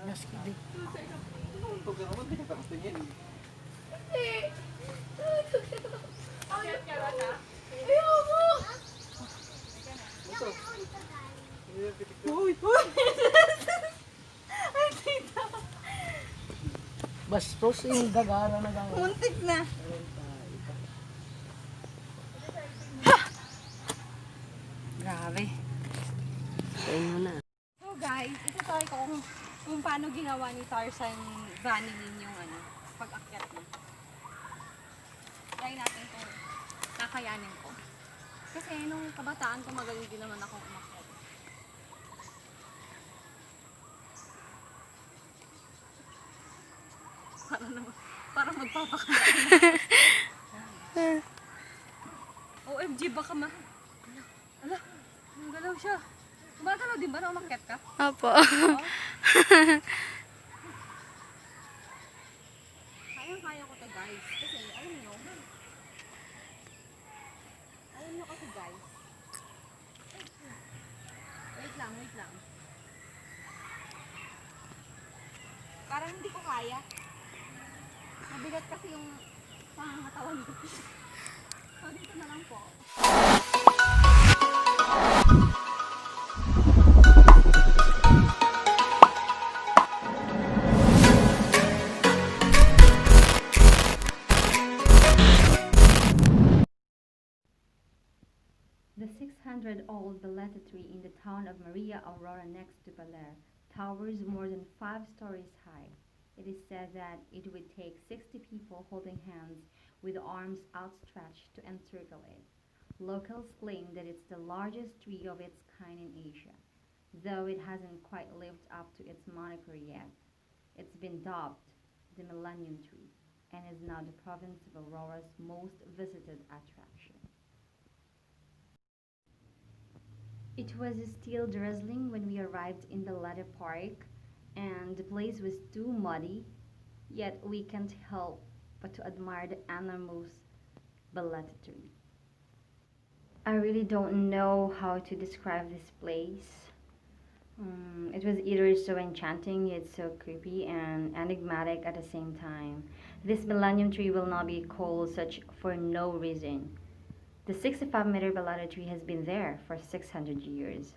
Nas kibi. Huwag ka naman, hindi ka nakatingin. Hindi. Ayoko. Ito. Uy, uy. Ay, tita. Bastos yung gagara na gagara. Muntik na. Grabe. Ayun na. So guys, itutuloy ko kung paano ginawa ni Tarzan vanillin yung pag-akyat niya. Try natin kung kakayanin ko. Kasi nung kabataan ko magaling din naman akong umakyat. Para magpapakain. OMG, baka Ala, galaw siya. Gumagalaw din ba na umakyat ka? Opo. Oo. Kaya ko to guys. Kasi alam nyo kasi guys. Wait lang. Parang hindi ko kaya. Mabigat kasi yung pangangatawan ko. So dito na lang po. The 600-old Balete Tree in the town of Maria Aurora next to Baler towers more than 5 stories high. It is said that it would take 60 people holding hands with arms outstretched to encircle it. Locals claim that it's the largest tree of its kind in Asia, though it hasn't quite lived up to its moniker yet. It's been dubbed the Millennium Tree and is now the province of Aurora's most visited attraction. It was still drizzling when we arrived in Balete Park, and the place was too muddy, yet we can't help but to admire the enormous Balete Tree. I really don't know how to describe this place. It was either so enchanting yet so creepy and enigmatic at the same time. This Millennium Tree will not be called such for no reason. The 65-meter Balete Tree has been there for 600 years.